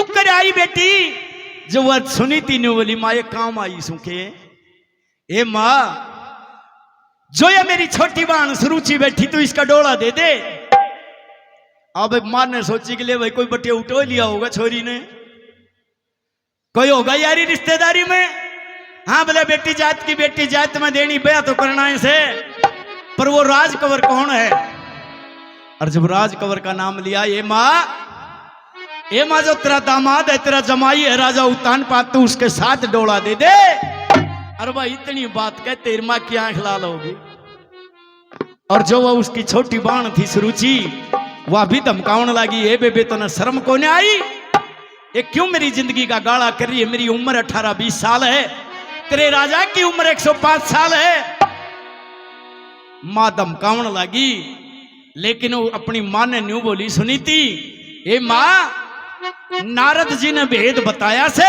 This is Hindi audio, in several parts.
क्यों कर आई बेटी? जो वह सुनी तीन बोली माँ ये काम आई सुखे। ए माँ जो ये मेरी छोटी बहन सुरुचि बैठी तू इसका डोला दे दे। अब माँ ने सोची के लिए भाई कोई बटिया उठो लिया होगा छोरी ने, कोई होगा यारी रिश्तेदारी में। हाँ बोले बेटी जात की बेटी जात में देनी बया तो करना है, पर वो राज कंवर कौन है? और जब राज कंवर का नाम लिया, ये माँ जो तेरा दामाद है तेरा जमाई है राजा उत्तान पात, तू उसके साथ डोला दे दे। अरे भाई इतनी बात कह तेरी माँ की आंख लाल होगी। और जो वह उसकी छोटी बहन थी सुरुचि, वह भी धमकाने लगी, ए बेबे तो न शर्म को न आई, ये क्यों मेरी जिंदगी का गाड़ा कर रही है? मेरी उम्र 18-20 साल है, तेरे राजा की उम्र 105 साल है। मां धमकावन लगी, लेकिन वो अपनी मां ने न्यू बोली, सुनी थी ए मां नारद जी ने भेद बताया से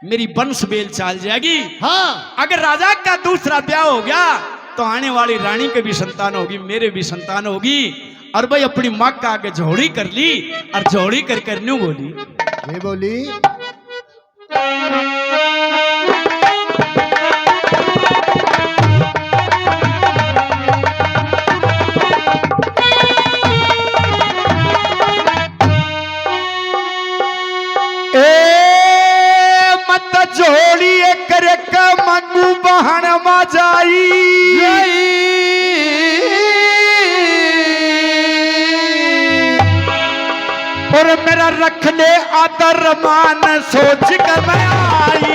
मेरी वंश बेल चाल जाएगी। हाँ अगर राजा का दूसरा ब्याह हो गया तो आने वाली रानी के भी संतान होगी, मेरे भी संतान होगी। और भाई अपनी माँ का आगे झोड़ी कर ली और झोड़ी कर कर न्यू बोली, ये बोली जोड़ी कर मंगू बहन मा जाई, और मेरा रख ले आदर मान सोच कर मैं आई।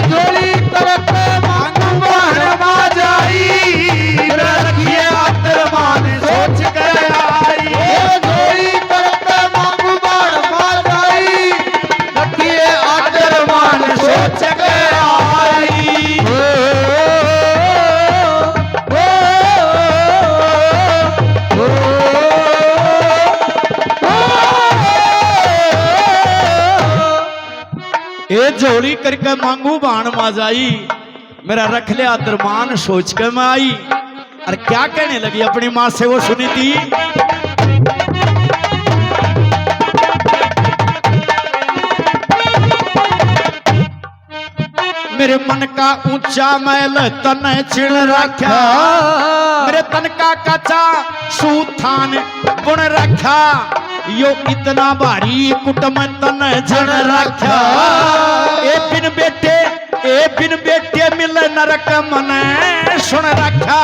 जोड़ी कर मंगू बहन मा जाई, मेरा रखिए आदर मान सोच कर आई। जोड़ी कर मंगू बहन मा जाई, रखिए आदर मान सोच कर आई। ए जोड़ी करके मांगू बाण माजाई, मेरा रख ले आदरमान सोच के मैं आई। और क्या कहने लगी अपनी मां से वो सुनी थी, मेरे मन का ऊंचा मैल तन चिण रखा, मेरे तन का कच्चा सूथान गुण रखा, यो इतना भारी कुटम तन जन रखा। ए बिन बेटे मिल नरक मन सुन रखा,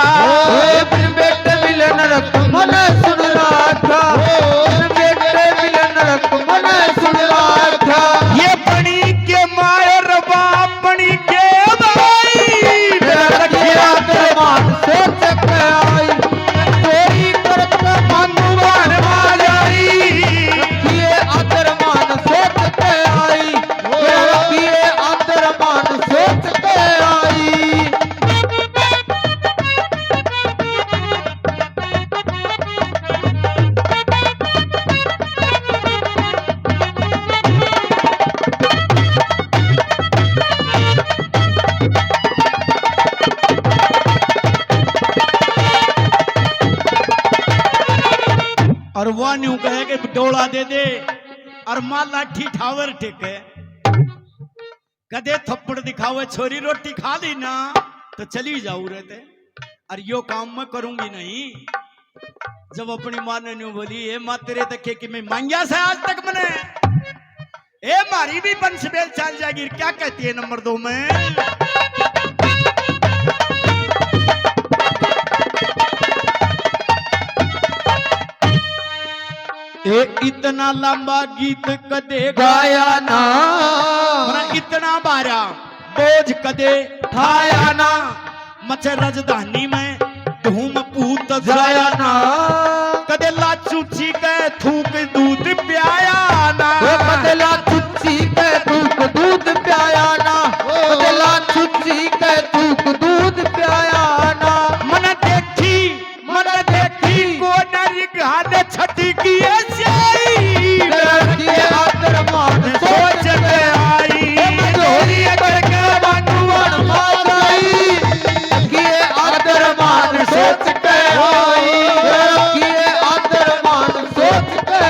ए बिन बेटे मिल नरक मन सुन रखा, बिन बेटे मिल नरक मन सुन रखा। ये बनी के मायर बाप बनी के भाई, मेरा रखिया दरबार सोच के आई। चोरी करके मंगवान माजाई, रखिए आदरमान सोच के आई, रखिए आदरमान सोच के आई। और वह न्यू कहे कि डोला दे दे, और मां लाठी ठावर टेके, कदे थप्पड़ दिखावे छोरी रोटी खा ली ना तो चली जाऊ रहते। और यो काम मैं करूंगी नहीं। जब अपनी मां ने न्यू बोली, ए मां तेरे तक कि मैं मांगिया से आज तक मैंने, ए मारी भी वंश बेल चाल जाएगी। क्या कहती है नंबर 2 में, ए इतना लंबा गीत कदे गाया ना, इतना बारा बोझ कदे ठाया ना, मचे राजधानी में धूम पूत जाया ना, कदे लाचूची के थूक दूध प्याया ना, कदे लाचूची के थूक दूध प्याया ना, कदे लाचूची के थूक दूध प्याया ना। मन देखी को नरी घाने छठी की सोच के आई। चोरी करके मंगवान माजाई, रखिए आदरमान सोच के आई, रखिए आदरमान सोच के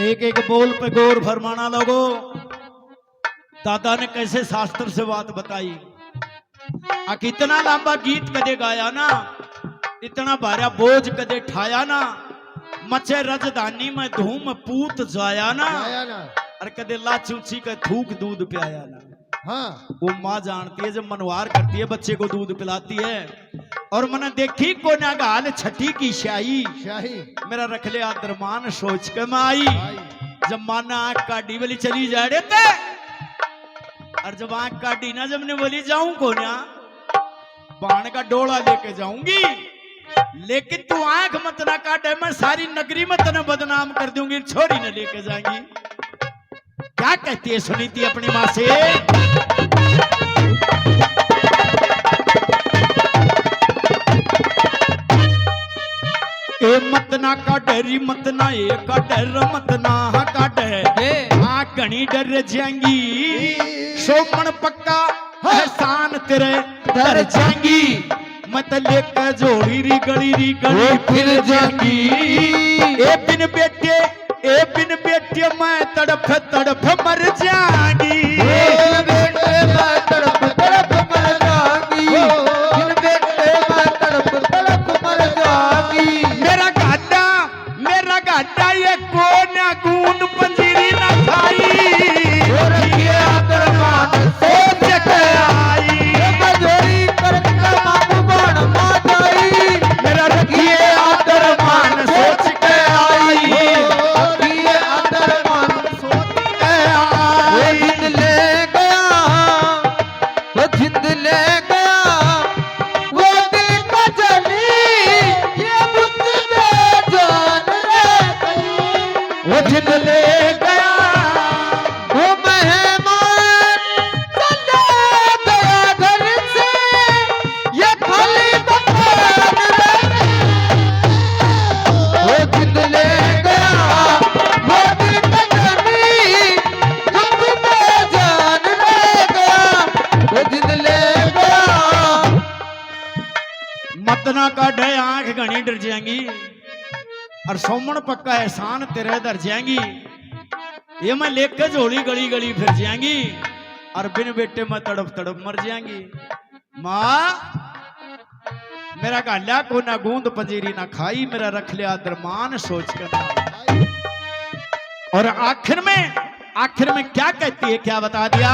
एक एक बोल पे गौर फरमाना लोगो। दादा ने कैसे शास्त्र से बात बताई। कितना लंबा गीत कदे गाया ना, इतना भारा बोझ कदे ठाया ना, मचे राजधानी में धूम पूत जाया ना, और कदे लाचूची का थूक दूध पियाया ना। हाँ। वो माँ जानती है जब मनवार करती है बच्चे को दूध पिलाती है। और मैंने देखी को ना गाल छठी की शाही मेरा रख ले आदरमान सोच के मैं आई। जब माना आंख काटी बोली चली जा रहे थे, और जब आंख काटी ना जब ने बोली जाऊं को ना बाण का डोला लेके जाऊंगी, लेकिन तू आंख मत ना काटे, मैं सारी नगरी में तने बदनाम कर दूंगी, छोरी न लेके जाएंगी। क्या कहती है सुनीति अपनी माँ से। ए मत ना काटे मत ना ए काटे मत ना काटे हाँ घनी डर जाएंगी, सोमन पक्का एहसान तेरे डर जाएंगी, मत लेकर जोड़ी री गली फिर जाएंगी। ए बिन बेटे मैं तड़फ तड़फ मर जाएंगी, मैं तड़फ तड़फ मर जाएंगी, बिन बेटे मैं तड़फ तड़फ मर जाएंगी। मेरा गाड़ा ये कोना गूंद पंजीरी न खाई, रखिए आदरमान सोच के आई, मजोरी करके मामू बन माताई, मेरा रखिए आदरमान सोच के आई, रखिए आदरमान सोच के आई। वो जिंद ले गया, वो जिंद ले गया, वो दिल का जली ये बुद्ध में जान ले गई, वो जिंद ले गया, वो मेहमान चला गया घर से, ये खाली मकान रह वो जिंद ले गया, वो दिल का जली दुख में जान ले गया, वो जिंद ले गया। मत ना काढ़े आंख घनी डर जाएंगी, और सोमन पक्का एहसान तेरे दर जाएंगी, ये मैं लेकर झोली गली फिर जाएंगी, और बिन बेटे मैं तड़प तड़प मर जाएंगी। माँ मेरा गाल्या को ना गूंद पंजीरी ना खाई, मेरा रख लिया दरमान सोच कर। और आखिर में क्या कहती है, क्या बता दिया।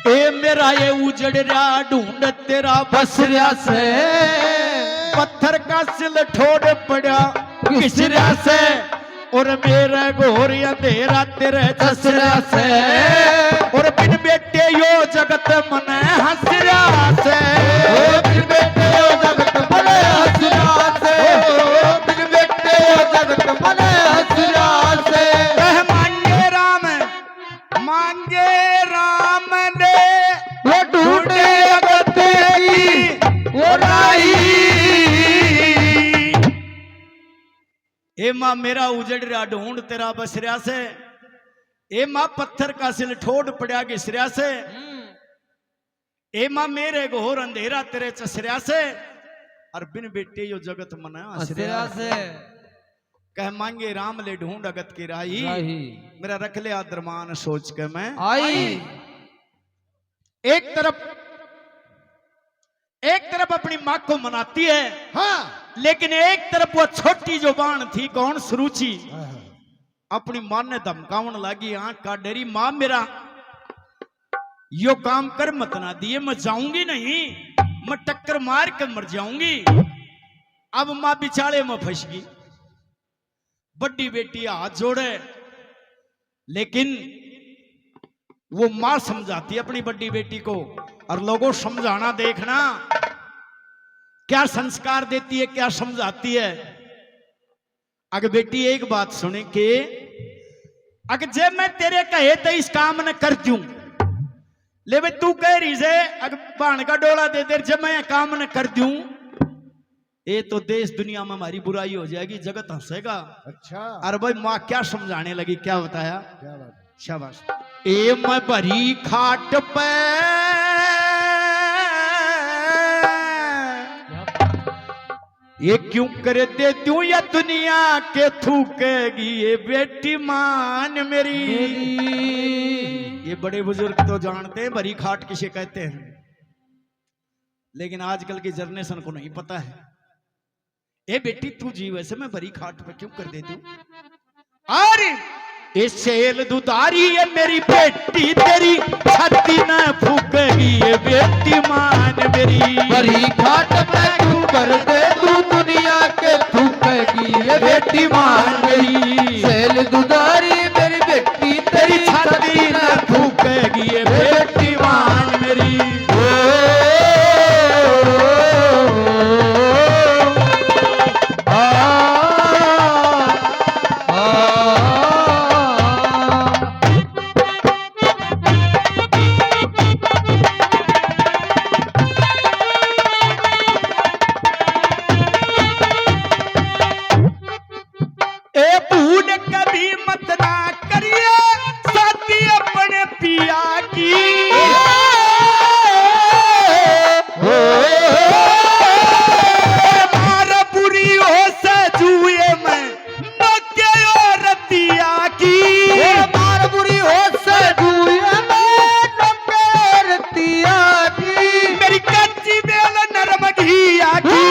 ए मेरा ये उजड़ रहा ढूंढ तेरा बसरिया से, पत्थर का सिल ठोड़ पड़ा किसरिया से, और मेरा घोर अंधेरा तेरे चसरिया से, और बिन बेटे यो जगत मने हंसरिया से, बिन बेटे यो जगत मने हंसरिया से, बिन बेटे यो जगत मने हंसरिया से। कह मांगे राम ने वो ढूंढे अगत की वो राही। ए माँ मेरा उजड़ रहा ढूंढ तेरा बसरिया से, ए माँ पत्थर का सिल ठोड़ पड़ा घिसरिया से, ए माँ मेरे घोर अंधेरा तेरे चसरिया से, और बिन बेटे यो जगत मना हंसरिया से। कह मांगे राम ले ढूंढ अगत की राही, मेरा रख ले आदरमान सोच के मैं आई। एक तरफ अपनी माँ को मनाती है, हाँ, लेकिन एक तरफ वो छोटी जो बाण थी कौन सुरुचि, अपनी मां ने धमकावन लगी, आंख का डरी, मां मेरा यो काम कर मत ना दिए, मैं जाऊंगी नहीं, मैं टक्कर मार कर मर जाऊंगी। अब मां बिचाले में फंस गई, बड़ी बेटी हाथ जोड़े, लेकिन वो मां समझाती है अपनी बड़ी बेटी को, और लोगों समझाना देखना क्या संस्कार देती है, क्या समझाती है। अगर बेटी एक बात सुने के, अगर जब मैं तेरे कहे तो इस काम न कर दूं, ले भाई तू कह रही से अगर बाण का डोला दे दे, जब मैं काम न कर दूं, ये तो देश दुनिया में हमारी बुराई हो जाएगी, जगत हंसेगा। अच्छा। अरे भाई माँ क्या समझाने लगी, क्या बताया, क्या बात, शाबाश। ए मैं भरी खाट पे ये क्यों कर देती हूँ या दुनिया के थूकेगी ये बेटी मान मेरी। ये बड़े बुजुर्ग तो जानते हैं भरी खाट किसे कहते हैं, लेकिन आजकल की जनरेशन को नहीं पता है। ए बेटी तू जी वैसे मैं भरी खाट पे क्यों कर देती हूँ। अरे ये सेल दुधारी है मेरी बेटी तेरी छाती न फूकेगी ये बेटी मान मेरी। भरी खाट पे क्यों कर दे तू दुनिया के थूकेगी ये बेटी मान मेरी। सेल दुधारी मेरी बेटी तेरी छाती न फूकेगी ये बेटी मान मेरी। कभी मत ना करिए साथी अपने पिया की। मारा बुरी हो सजुए में नोके और रतिया की। मार बुरी हो सजुए में नोके और रतिया की। मेरी कच्ची बेल नरम घिया की।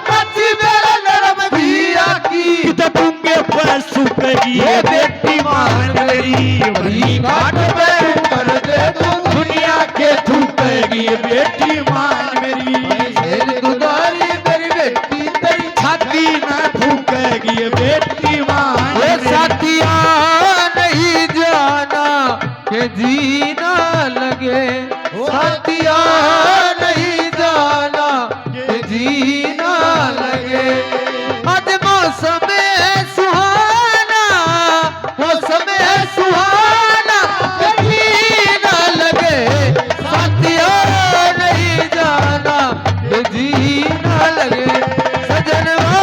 कच्ची बेल नरम घिया की। तो दूंगे पर सुखेगी ये बेटी मान मेरी। भरी खाट पे कर दे तू दुनिया के थूकेगी ये बेटी मान मेरी। सेल दुधारी मेरी बेटी तेरी छाती न फूकेगी ये बेटी मान ये मेरी। साथिया नहीं जाना के जीना लगे। साथिया नहीं जाना के जीना लगे। आज मौसम सुहाना मौसम सुहाना के जीना लगे। साथिया नहीं जाना के जीना लगे। सजनवा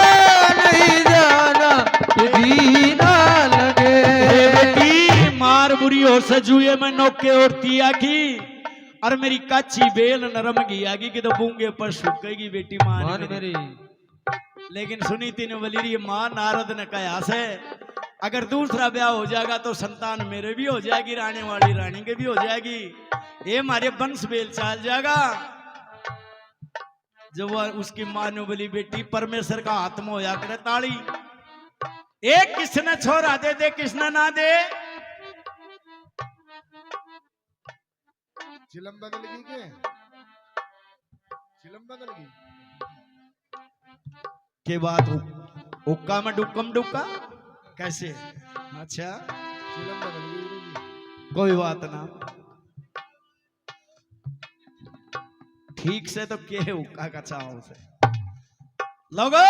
नहीं जाना के जीना लगे। ये बेटी मार बुरी हो सजुए में नोके और तिया की। और मेरी काची बेल नरम घिया की कि तो बूंगे पर सूखेगी बेटी मान मेरी। लेकिन सुनी तीन वलीरी माँ नारद ने कहा से अगर दूसरा ब्याह हो जाएगा तो संतान मेरे भी हो जाएगी, रानी वाली रानी के भी हो जाएगी, ये हमारे वंश बेल चल जाएगा। जब वह उसकी माँ ने बोली बेटी परमेश्वर का आत्मा होया करे ताली। एक किसने छोरा दे दे किसने ना दे। चिलम बदल गई के चिलम बदल गई के बात उक्का में डुक्कम डुक्का कैसे। अच्छा चिलम बदल गई। कोई बात ना, ठीक से तो के उक्का का चाहो से लोगो।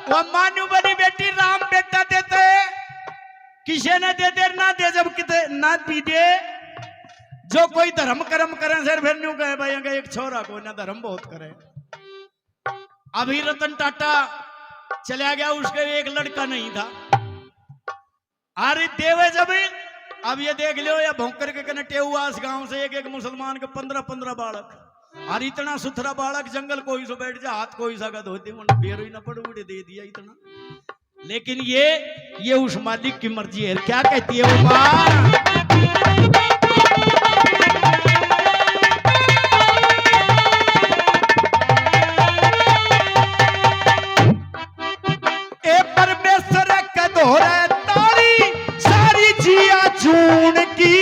वो मानू बड़ी बेटी राम बेटा देते किसे न दे दे ना दे जब किते ना पी दे। जो कोई धर्म कर्म करे सर फिर न्यू कहे भाई एक छोरा कोई ना धर्म बहुत करे। अभी रतन टाटा चला गया उसके एक लड़का नहीं था। अरे देवे जब अब ये देख लो या भौंकर के कनेटे हुआ इस गांव से एक मुसलमान के 15-15 बालक। और इतना सुथरा बालक जंगल कोई सो बैठ जा हाथ कोई सा धोती बेर ही ना पड़ उड़े दे दिया इतना। लेकिन ये उस मालिक की मर्जी है। क्या कहती है वो मां। जून की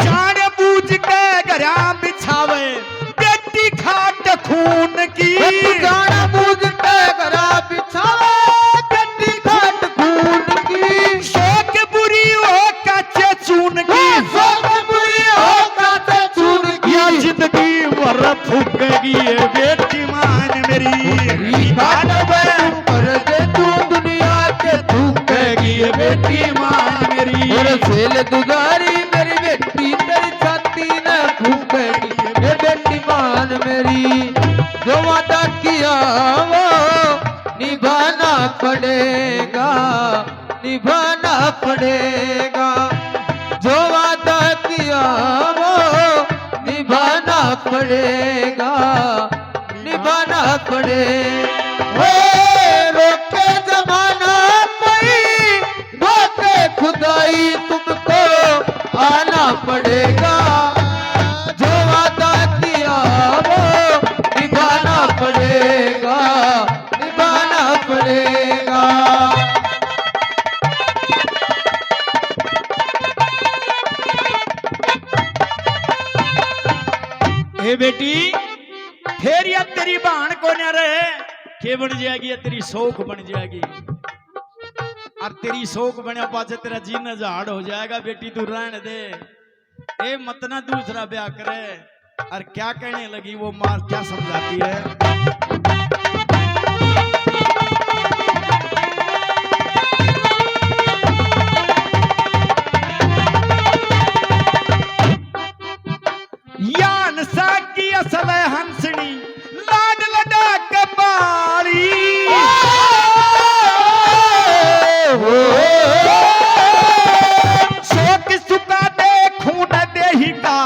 जान बूझ के घरा बिछावे बेटी खाट खून की। जान बूझ के घरा बिछावे बेटी खाट खून की। शोक बुरी हो कच्चे चून की। शोक बुरी हो कच्चे चून की। जिंदगी भर फूकेगी ये बेटी मान मेरी। खाट कर दे तू दुनिया के थूकेगी ये बेटी मान मेरी। और सेल दुधारी मेरी बेटी तेरी छाती न फूकेगी ये बेटी मान मेरी। जो वादा किया वो निभाना पड़ेगा निभाना पड़ेगा। जो वादा किया वो निभाना पड़ेगा, निभाना पड़ेगा। रोके जमाना कोई, रोके खुदाई तुमको आना पड़ेगा। जो वादा किया वो निभाना पड़ेगा, निभाना पड़ेगा। ए बेटी फिर या तेरी बहन को न रहे के बन जाएगी या तेरी शौक बन जाएगी। और तेरी शौक बने पाचे तेरा जीना झाड़ हो जाएगा। बेटी तू रहने दे, ए मत ना दूसरा ब्याह करे। और क्या कहने लगी वो माँ, क्या समझाती है। यान सा की असल हंसनी लाड लडा कबाड़ी। शोक सुका दे खून देही का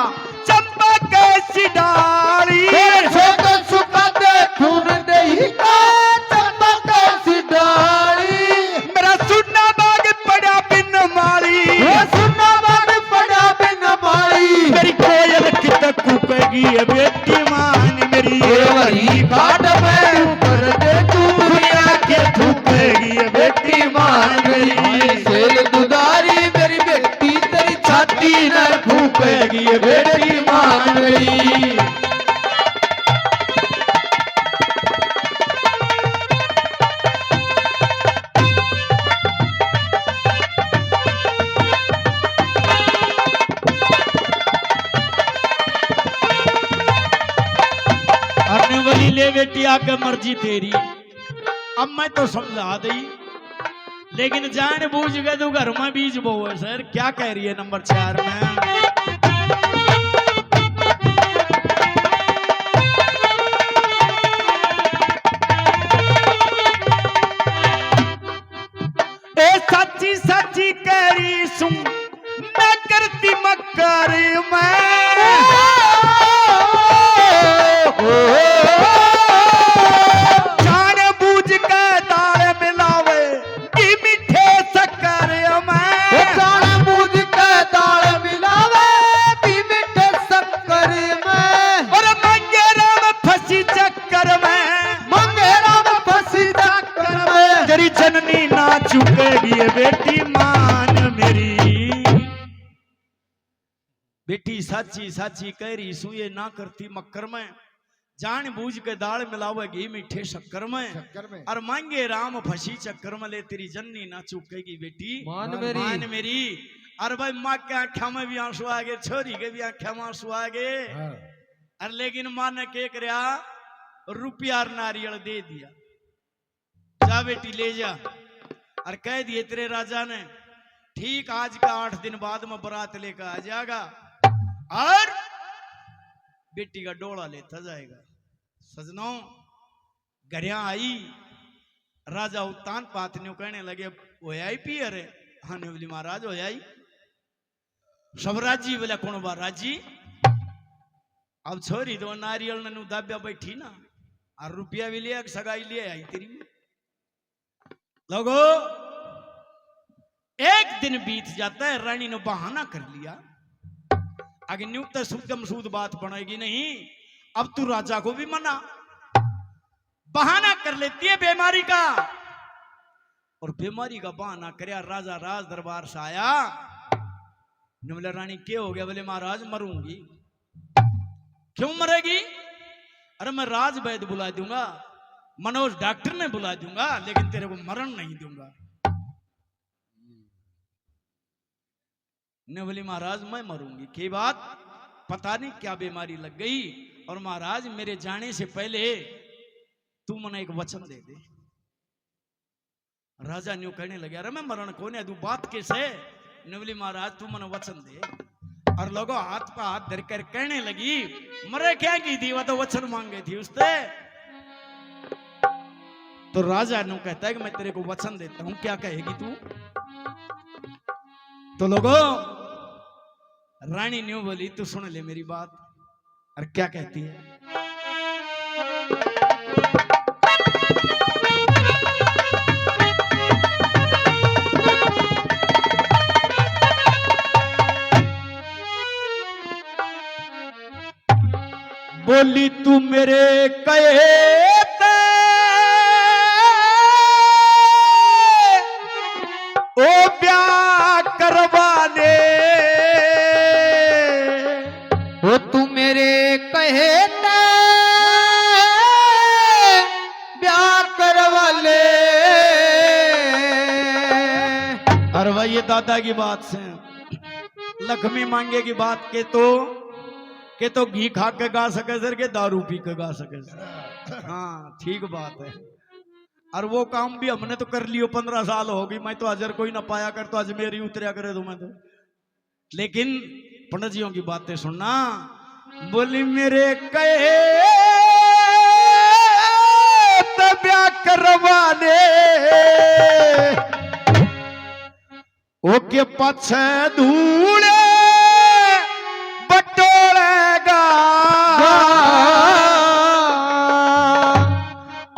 चंपा कैसी डाली। शोक सुका दे खून देही का चंपा कैसी डाली। मेरा सुन्ना बाग पड़ा बिन माली, सुन्ना बाग पड़ा बिन माली। मेरी कोयल कित कूकेगी ये बेटी मान मेरी। वही घाट में ऊपर दे तू दुनिया के थूकेगी ये बेटी मान मेरी। सेल दुदारी मेरी बेटी तेरी छाती न फूकेगी ये बेटी मान मेरी। अरने वाली ले बेटी आके मर्जी तेरी। अब मैं तो समझा दी, लेकिन जान बूझ के तू घर में बीज बो है। सर क्या कह रही है नंबर 4 में। ए सच्ची सच्ची कह रही सुन, मैं करती मकर जान बूझ के दाल मिलावे की मीठे शक्कर में। जान बूझ के दाल मिलावे की मीठे शक्कर में। और मंगेरा में फंसी चक्कर में, मंगेरा में फंसी चक्कर में। तेरी जननी ना चुकेगी ये बेटी मान मेरी। बेटी साची साची कह रही सू, ये ना करती मक्कर में। जान बूझ के दाल मिलावेगी मीठे शक्कर में। चक्कर में और मांगे राम फंसी चक्कर में, ले तेरी जननी ना चुकेगी बेटी मान मान मेरी। अरे भाई माँ के आंखों में भी आंसू आ गए, छोरी के भी आंखों में आंसू आ गए। हाँ। अरे लेकिन माँ ने क्या करया, रुपया नारियल दे दिया। जा बेटी ले जा। और कह दिए तेरे राजा ने, ठीक आज का 8 दिन बाद में बारात लेकर आ जाएगा और बेटी का डोला लेता जाएगा। सजनों घरिया आई, राजा उत्तान पातनियों कहने लगे वो आई पी। अरे हाँ बोली महाराज हो आई सब राजी। बोला कौन बार राजी। अब छोरी तो नारियल ने दाब्या बैठी ना, और रुपया भी लिया सगाई लिए आई तेरी। लोगो एक दिन बीत जाता है, रानी ने बहाना कर लिया। आगे नियुक्त सुगम सूद बात बनेगी नहीं। अब तू राजा को भी मना, बहाना कर लेती है बीमारी का। और बीमारी का बहाना करया, राजा राज दरबार से आया। ने बोले रानी क्या हो गया। बोले महाराज मरूंगी। क्यों मरेगी। अरे मैं राज वैद्य बुला दूंगा, मनोज डॉक्टर ने बुला दूंगा, लेकिन तेरे को मरण नहीं दूंगा। ने बोली महाराज मैं मरूंगी। की बात, पता नहीं क्या बीमारी लग गई। और महाराज मेरे जाने से पहले तू मने एक वचन दे दे। राजा न्यू कहने लगे अरे मैं मरण को नहीं, तू बात कैसे। ने बोली महाराज तू मने वचन दे। और लोगों हाथ पर हाथ धर कर कहने लगी मरे क्या की थी, वह तो वचन मांगे थी उससे। तो राजा न्यू कहता है कि मैं तेरे को वचन देता हूं, क्या कहेगी तू। तो लोगों रानी न्यू बोली तू सुन ले मेरी बात। और क्या कहती है? बोली तू मेरे कहे ते ओ ब्याह करवाने, ओ तू मेरे कहे ते ब्याह करवा ले। अरे भाई ये दादा की बात से लक्ष्मी मांगे की बात के तो घी खा के गा सके सर के दारू पी के गा सके सर। हाँ ठीक बात है। और वो काम भी हमने तो कर लियो, 15 साल हो गई, मैं तो अजर कोई ना पाया कर तो अजमेर ही उतरिया करे तो मैं तो। लेकिन पंडित जियों की बातें सुनना। बोली मेरे कहे तो ब्याह करवाने, ओके पछे धूले बटोरेगा,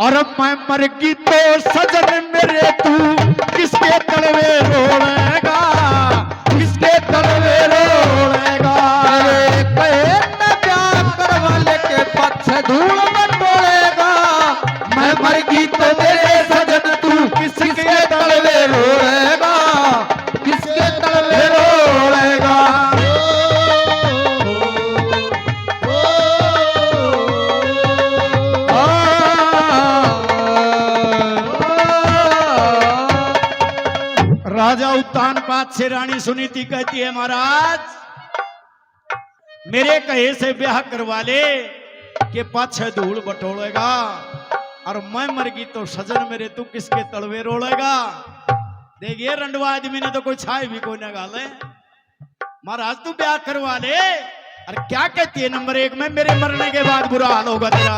और मैं मर गई तो सजन मेरे तू किसके तलवे रोलेगा, किसके तलवे रोलेगा। मेरे कहे ते ब्याह करवा ले के पछ धूल बटोरेगा, मैं मर गई तो मेरे सजन तू किसके तलवे रोएगा, किसके तलवे रोएगा। राजा उत्तान पात से रानी सुनीति कहती है महाराज मेरे कहे से ब्याह करवा ले के पाछे धूल बटोलेगा, और मैं मर गई तो सजन मेरे तू किसके तलवे रोलेगा। देखिए रंडवा आदमी ने तो कोई छाए भी कोई न गाले। महाराज तू ब्याह करवा ले। और क्या कहती है नंबर 1 में, मेरे मरने के बाद बुरा हाल होगा तेरा।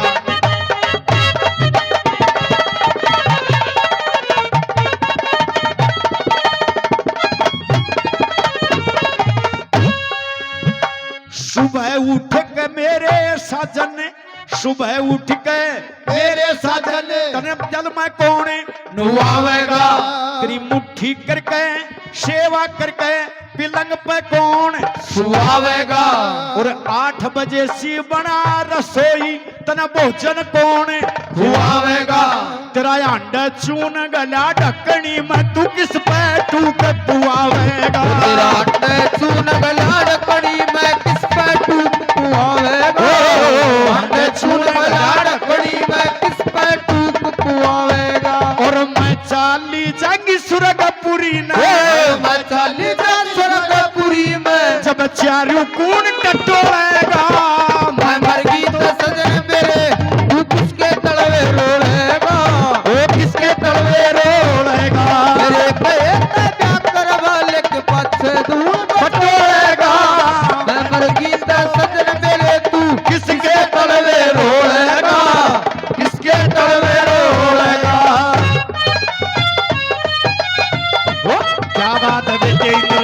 सुबह उठ के मेरे साजन, सुबह उठ के मेरे साजन तने जल मैं कौन नुआवेगा, तेरी मुट्ठी करके सेवा करके पिलंग पे कौन सुआवेगा, और 8 बजे सी बना रसोई तना भोजन कौन खुआवेगा। तेरा अंडा चून गला ढकनी में तू किस पे टूक पुआवेगा, तेरा अंडे चून गला ढकनी में किस पे टूक पुआवेगा, अंडे चून गला ढकनी में किस पे टूक पुआवेगा। और मैं चाली जागी सुरगपुरी न, मैं चाली जा सुरगपुरी में जब चारू कून टटोलेगा, मैं मर गई तो सजन मेरे तू किसके तलवे रोलेगा, ओ किसके तलवे रोलेगा। मेरे कहे ते ब्याह करवा ले के पाछे धूल बटोलेगा, मैं मर गई तो सजन मेरे तू किसके तलवे रोलेगा, किसके तलवे रोलेगा। ओ क्या बात है बेटे इंद्र।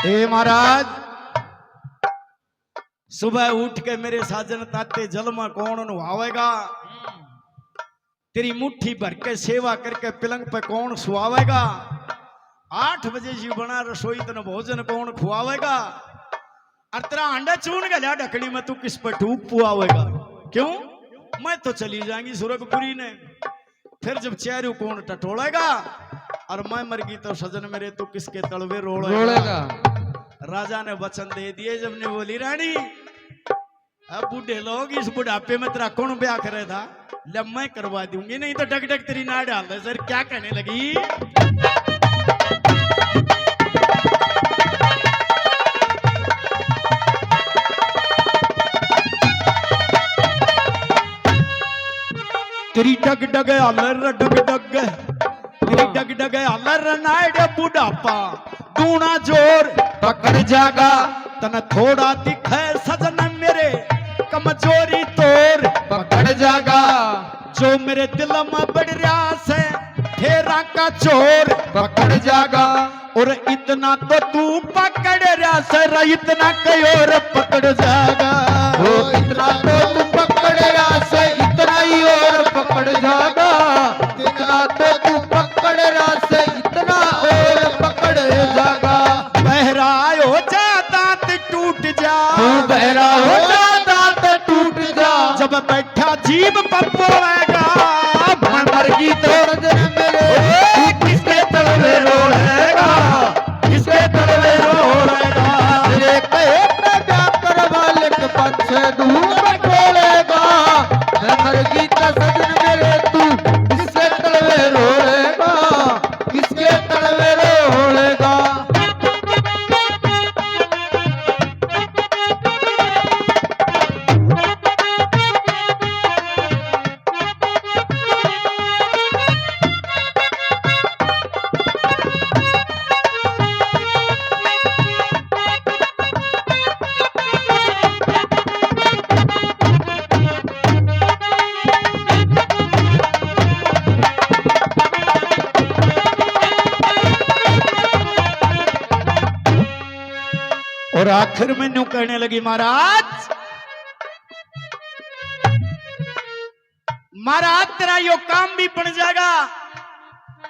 हे महाराज सुबह उठ के मेरे साजन ताते जल में कौन नुहावेगा, तेरी मुट्ठी भर के सेवा करके पिलंग पे कौन सुआवेगा, 8 बजे जी बना रसोई तन भोजन कौन खुआवेगा, और तेरा अंडा चून गया ढकनी में तू किस पे टूक पुआवेगा। क्यों मैं तो चली जाएंगी सुरगपुरी ने, फिर जब चेहरू कौन टटोलेगा, और मैं मर गई तो सजन मेरे तू किसके तलवे रोलेगा। राजा ने वचन दे दिए। जब ने बोली रानी अब बूढ़े लोग इस बुढ़ापे में तेरा कौन ब्याह करे था, ले मैं करवा दूंगी, नहीं तो डग डग तेरी ना डाल दे। सर क्या कहने लगी, तेरी डग डग अलर डग डग, तेरी डग डग अलर नाड़ बुढ़ापा दूना जोर पकड़ जागा, तन थोड़ा दिखे सजन मेरे कमजोरी तोर पकड़ जागा। जो मेरे दिल में बढ़ रहा से फेरा का चोर पकड़ जागा और इतना तो तू पकड़ रहा सर इतना कई और पकड़ जागा वो इतना तो तू पकड़ रहा से इतना ही और पकड़ जागा इतना तो तू पकड़ रहा से इतना और पकड़ जागा बहरा हो जा दांत टूट जा तू बहरा हो जा दांत टूट जा जब बैठा जीभ पपोएगा मर की तोड़ दे मेरे तू किसके तलवे रोएगा किसके तलवे रोएगा तेरे कहे पे जाकर मालिक पछे दूर बटोलेगा मर की सजन मेरे तू किसके तलवे रोएगा किसके तलवे रोएगा और आखिर में न्यू कहने लगी महाराज महाराज तेरा यो काम भी बन जाएगा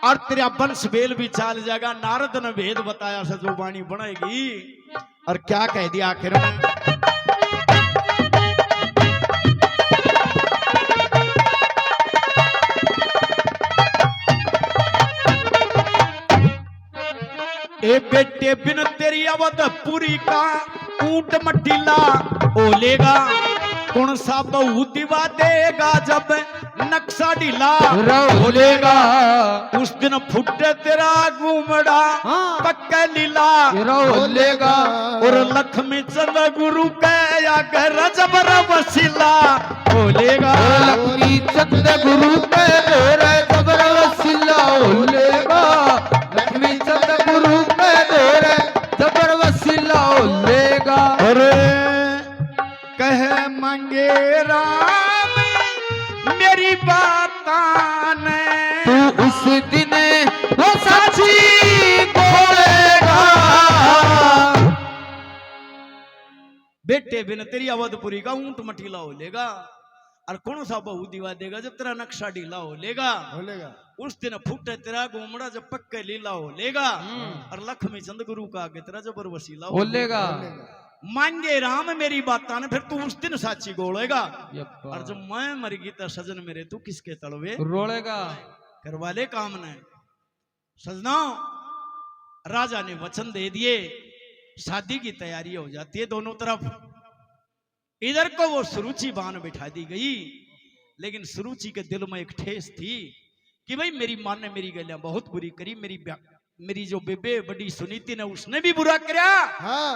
और तेरा वंश बेल भी चाल जाएगा। नारद ने भेद बताया से जो वाणी बनेगी और क्या कह दिया आखिर में ए बेटे बिन तेरी अवध पूरी का ऊंट मटीला ओलेगा कौन सा बहू दिवा देगा जब नक्शा ढीला रोलेगा उस दिन फुटे तेरा घूमड़ा हाँ। पक्का लीला रोलेगा और लक्ष्मी चंद्र गुरु के आकर जबर वसीला ओलेगा लक्ष्मी चंद्र गुरु के रे जबर वसीला ओलेगा लक्ष्मी चंद्र गुरु के रे जबर वसीला ओलेगा अरे कह मांगे राम मेरी बातान तू उस दिन वो साची बोलेगा बेटे बिन तेरी अवधपुरी का ऊंट मटीला हो लेगा और कौन सा बहू दिवा देगा जब तेरा नक्शा ढीला हो लेगा बोलेगा उस दिन फूटे तेरा घूमड़ा जब पक्के लीला हो लेगा और लक्ष्मी चंद गुरु का आगे तेरा जबर वसीला हो बोलेगा मांगे राम मेरी बात ने फिर तू उस दिन साची गोलेगा और जब मैं मर गई तो सजन मेरे तू किसके तड़वे रोलेगा करवा ले काम ने सजना राजा ने वचन दे दिए शादी की तैयारी हो जाती है दोनों तरफ इधर को वो सुरुचि बान बिठा दी गई लेकिन सुरुचि के दिल में एक ठेस थी कि भाई मेरी मां ने मेरी गलियां बहुत बुरी करी मेरी जो बेबे बड़ी सुनीति ने उसने भी बुरा किया हाँ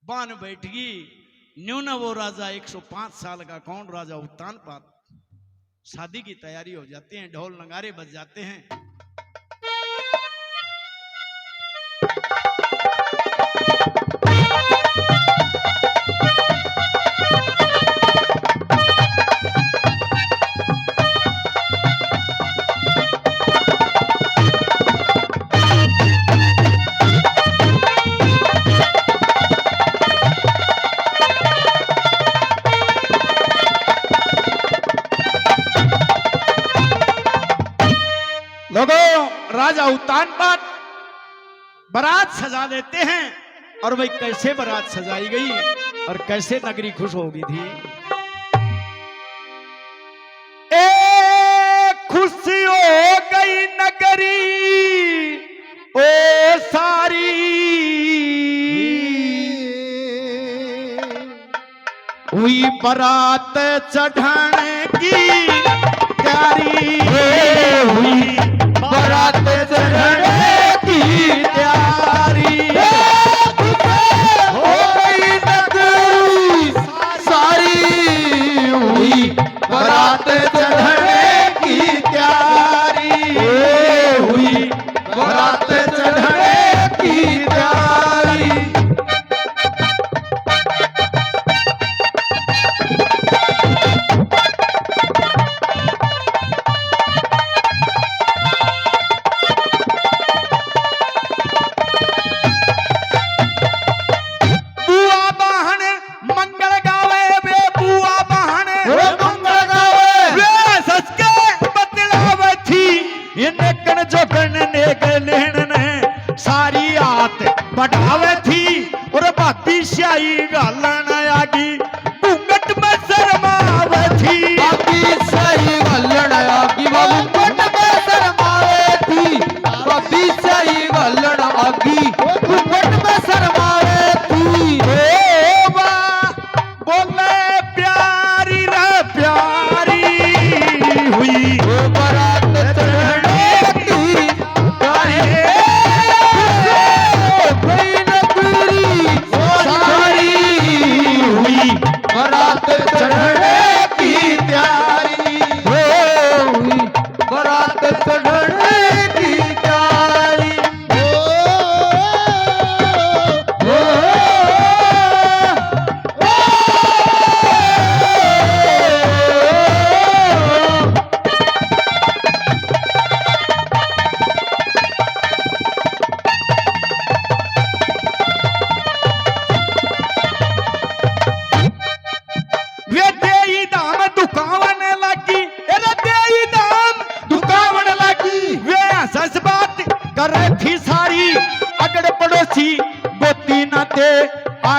बान बैठ गई न्यून वो राजा 105 साल का कौन राजा उत्तान पात शादी की तैयारी हो जाती है ढोल नगारे बज जाते हैं लोगों राजा उत्तान पात बारात सजा देते हैं और भाई कैसे बारात सजाई गई और कैसे नगरी खुश होगी थी खुशी हो गई नगरी ओ सारी हुई बारात चढ़ाने की तैयारी हुई बारात चढ़ने की तैयारी हो गई नगरी सारी हुई बारात चढ़ने की तैयारी हुई बारात चढ़ने की तैयारी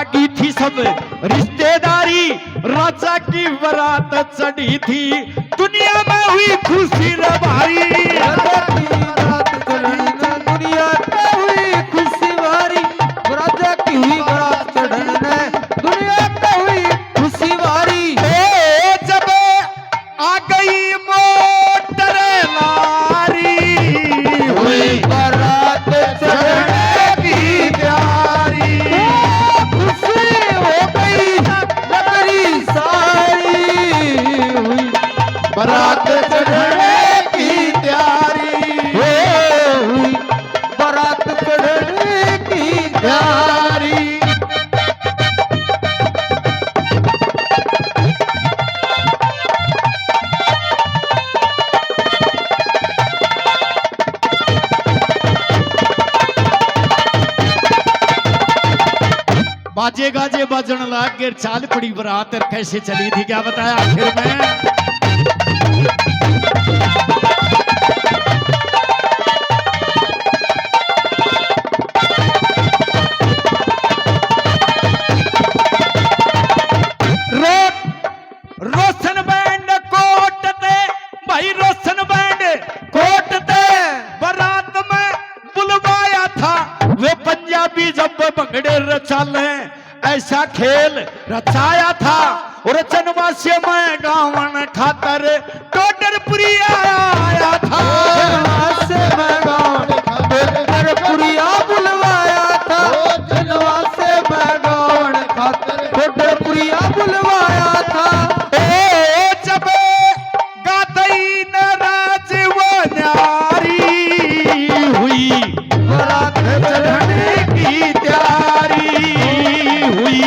आगी थी सब रिश्तेदारी, राजा की बारात चढ़ी थी, दुनिया में हुई खुशी रे भाई। राजा की बारात चढ़ी न दुनिया में हुई खुशी वारी, राजा की हुई बारात चढ़ी न दुनिया में हुई खुशी वारी। जब आ गई मोटर लारी, हुई बारात चढ़ने की प्यारी, खुशी हो गई नगरी सारी, हुई बारात चढ़ने की तैयारी, हुई बारात चढ़ने की प्यारी। बाजे गाजे बजन लाग के चाल पड़ी बारात, और कैसे चली थी क्या बताया आखिर में। रोशन बैंड कोट ते भाई, रोशन बैंड कोट ते बारात में बुलवाया था, वे पंजाबी जब भंगड़े रचाले ऐसा खेल रचाया था, और चनवासी में गावन खातर टोडरपुरी आया था। से मैं गाँव टोडरपुरिया बुलवाया था, जनवा से मैं गाँव खातर टोडरपुरिया बुलवाया था। जब गातई नाराज वो न्यारी, हुई बारात चढ़ने की तैयारी, हुई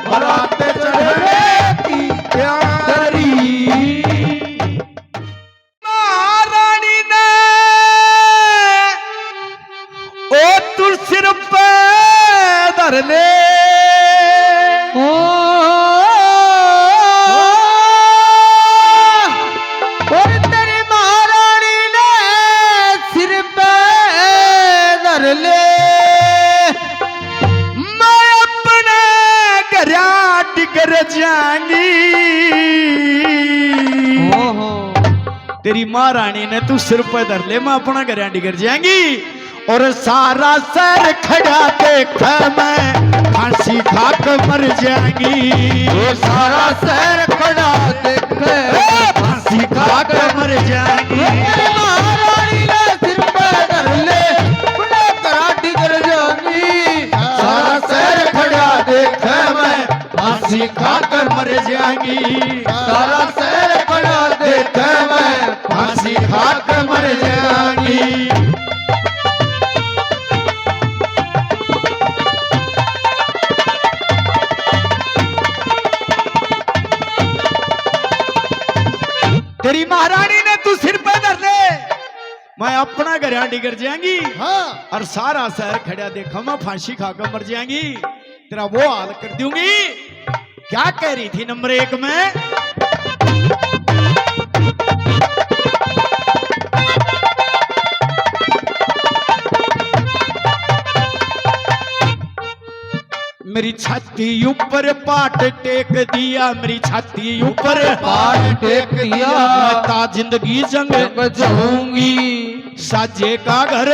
बारात चढ़ने की तैयारी। महारानी ने ओ तू सिर पे धर ले, और तेरी महारानी ने सिर पे धर ले, मैं अपने घरा टिकर जाएंगी। तेरी महारानी ने तू सिर पे धर ले, मैं अपना घरा टिकर जाएंगी, और सारा सर खड़ा देख मैं फांसी खाक मर जाएंगी। वो सारा शहर खड़ा देखे फांसी खाक मर जाएंगी। महारानी ने सिर पे धर ले, अपने कराटी कर जाएंगी। सारा शहर खड़ा देख मैं फांसी खाकर मर जाएंगी। सारा शहर खड़ा देख मैं फांसी खाकर मर जाएंगी। तेरी महारानी ने तू सिर पे धर ले, मैं अपना घर डिगर जाएंगी, हाँ और सारा शहर खड़ा देखा मैं फांसी खाकर मर जाएंगी, तेरा वो हाल कर दूंगी। क्या कह रही थी नंबर 1 में? मेरी छाती ऊपर पाट टेक दिया, मेरी छाती ऊपर पाट टेक दिया, ता जिंदगी जंग जाऊंगी। साजे का घर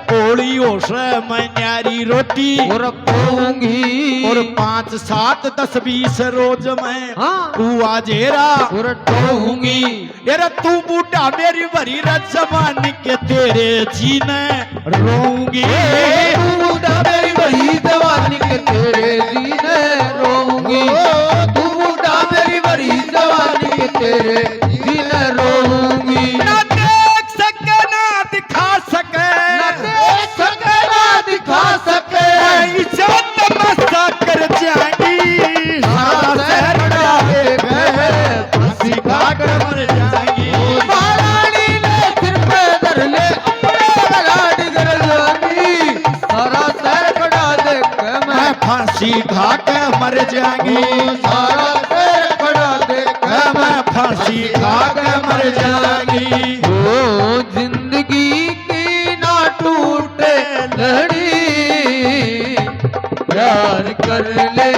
कोड़ी होश मैं न्यारी रोटी और पाऊंगी, और 5, 7, 10, 20 रोज मैं हाँ। तू आजेरा और टोऊंगी। तेरा तू बूढ़ा मेरी भरी जवानी के तेरे जीने रोऊंगी। तू बूढ़ा मेरी बड़ी जवानी के तेरे जीने रोऊंगी। तू बूढ़ा मेरी बड़ी जवानी के तेरे जीने रोऊंगी। ना देख सके ना दिखा सके, ना देख सके ना दिखा सके, इज्जत तमाशा कर जाएंगी। सारा शहर डाले गए फांसी खाकर मर जाएंगी। महारानी ने सिर पे धर ले, अपने गला डिगर जाएंगी। सारा शहर खड़ा देख मैं फांसी खाकर मर जाएंगी। सारा शहर खड़ा देख मैं फांसी खाकर मर जाएंगी। ओ जिंदगी की ना टूटे लड़ी, प्यार कर ले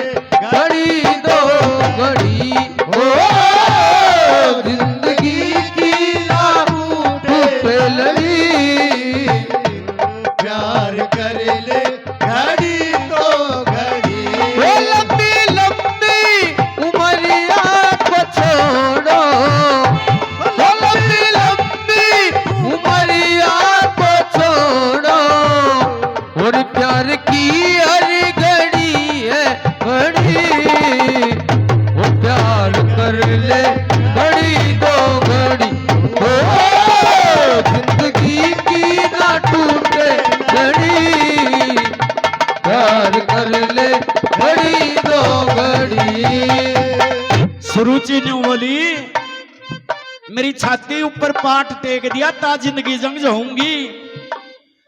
सुरुचि ने बोली मेरी छाती ऊपर पाट टेक दिया ता जिंदगी जंग जाऊंगी,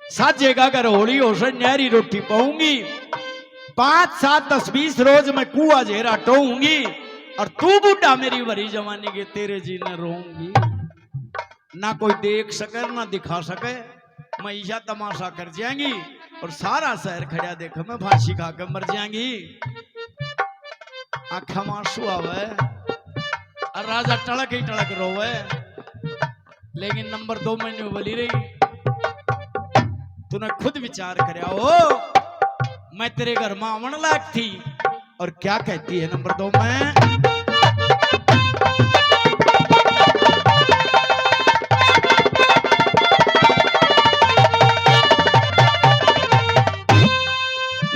साजेगा घर होली हो से न्यारी रोटी पाऊंगी, 5, 7, 10, 20 रोज मैं कुआ जेरा टोऊंगी, और तू बुढ़ा मेरी भरी जवानी के तेरे जी न रोऊंगी। ना कोई देख सके ना दिखा सके, मैं ईशा तमाशा कर जाएंगी, और सारा शहर खड़ा देख मैं फांसी खा कर मर जाएंगी। आखा मांसू आवे और राजा टड़क ही टड़क रोवे, लेकिन नंबर 2 मैंने बोली रही तूने खुद विचार करया हो, मैं तेरे घर में आवन लायक थी, और क्या कहती है नंबर 2 में,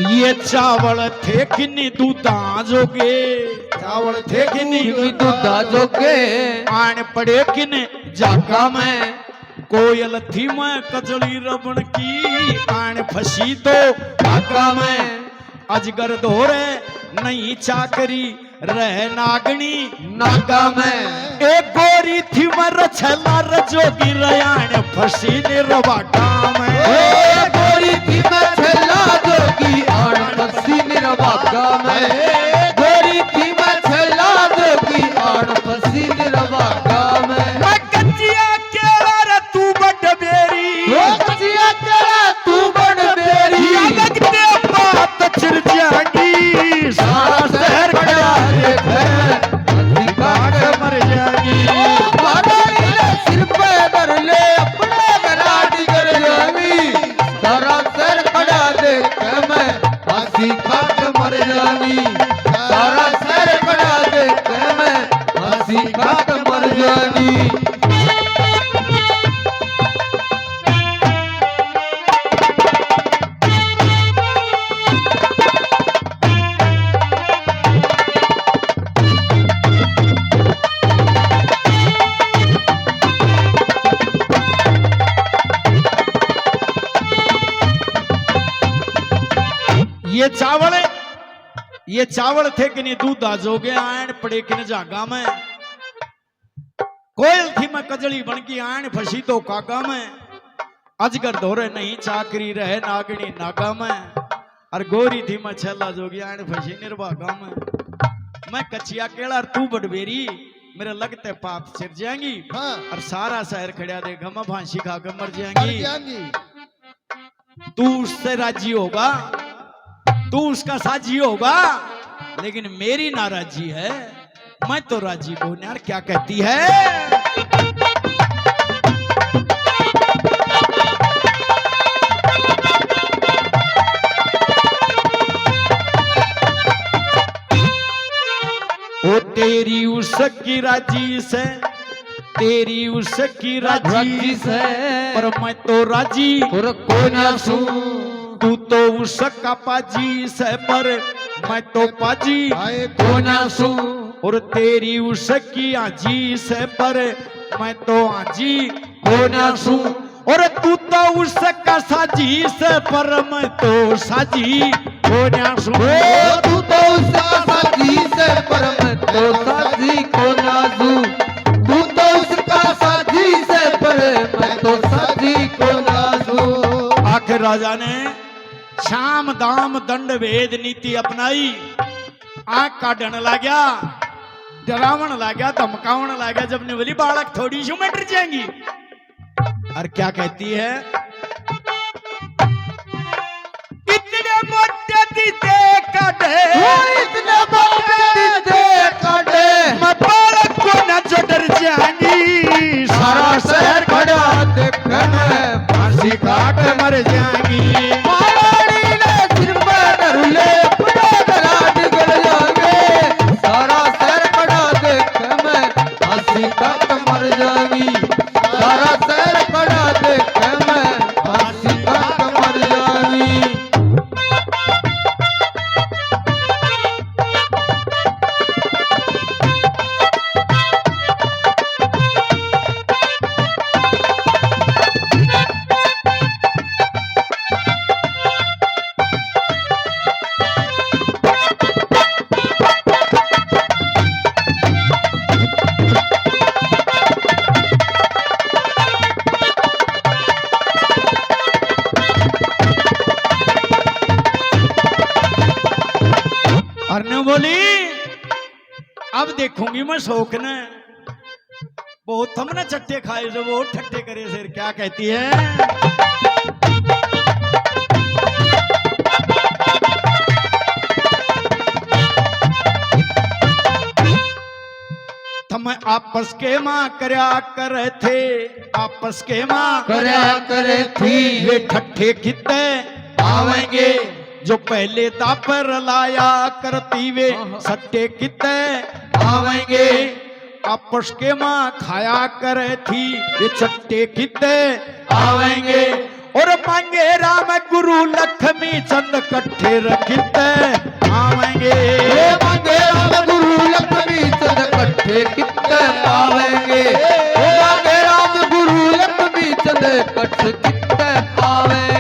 ये चावल थे किन्नी दूधा जोगे, चावल थे किन्नी दूधा जोगे, आन पड़े किन जागा में, कोयल थी मैं कजली रबण की, आन फसी तो धागा में, अजगर धोरे नहीं चाकरी रह नागनी नागा में, एक गोरी थी मर छला रजोगी रयान फसी निरवागा में, गोरी थी मैं छला जोगी आड़ फसी निरवागा में, गोरी थी मैं छला जोगी आड़ फसी निरवागा में, मैं कच्चिया केला रे तू बड़ बेरी, कचिया तेरा तू बड़ बेरी, लगते बात चिर जाएगी, सारा शहर खड़ा हंसी काट मर जाएगी। सिर पे कर ले अपने गराडी कर जावी, सारा सर खड़ा देख मैं हंसी खाक मर जावी, सारा सर खड़ा देख मैं हंसी खाक मर जावी। ये चावल थे कि नहीं दूध आजोगे आयन पड़े कि न जागा में, कोयल थी मैं कजली बन की आयन फसी तो कागा में, अजगर धोरे नहीं चाकरी रहे नागनी नागा में, और गोरी थी मैं छला जोगी आयन फसी निर्भागा में, मैं कचिया केला तू बडबेरी मेरे लगते पाप सिर जाएंगी, हाँ और सारा शहर खड़ा देखा मैं फांसी खाकर मर मर जाएंगी। जाएंगी। तू उससे राजी होगा, तू उसका साजी होगा, लेकिन मेरी नाराजी है, मैं तो राजी हूं यार। क्या कहती है, ओ तेरी उसकी राजी से, तेरी उसकी राजी से, पर मैं तो राजी और को ना सू, तू तो उसका पाजी से, पर मैं तो पाजी आए को ना सू, और तेरी उसकी आजी से, पर मैं तो आजी को ना सू, और तू तो उसका साजी से, पर मैं तो साजी हो ना सू। तू तो उसका साथी से पर मैं तो साथी को ना सू, तू तो उसका साथी से पर मैं तो साथी को ना सू। आखिर राजा ने शाम दाम दंड भेद नीति अपनाई, आंख काटने लगा, डरावन लगा, धमकावन लगा, जब ने बोली बालक थोड़ी सी में डर जाएंगी। और क्या कहती है, इतने मोटे दीदे काटे, इतने मोटे दे काटे, मैं बालक को न जो डर जाएंगी, सारा शहर खड़ा देख मैं फांसी काट मर जाएंगी। मालाड़ी ने सिर पर धर ले अपने गला निकल जाएंगे, सारा शहर खड़ा देख मैं हंसी काट मर जाएंगी, सारा शहर खड़ा देख मैं हंसी काट मर जाएंगी। बोली अब देखूंगी मैं शौक ने बहुत हमने चट्टे खाए जो वो ठट्टे करे फिर क्या कहती है थम आपस के माँ करया करे थे आपस के माँ करया करे थी वे ठट्ठे कितने आवेंगे जो पहले दापर लाया करती वे सट्टे कितने आवेंगे आपस के माँ खाया करे थी वे चट्टे कितने आवेंगे और मांगे राम गुरु लक्ष्मी चंद कट्ठे रखते आवेंगे हे मांगे राम गुरु लक्ष्मी चंद कट्ठे कितने पावेंगे हे मांगे राम गुरु लक्ष्मी चंद कट्ठे कितने पावेंगे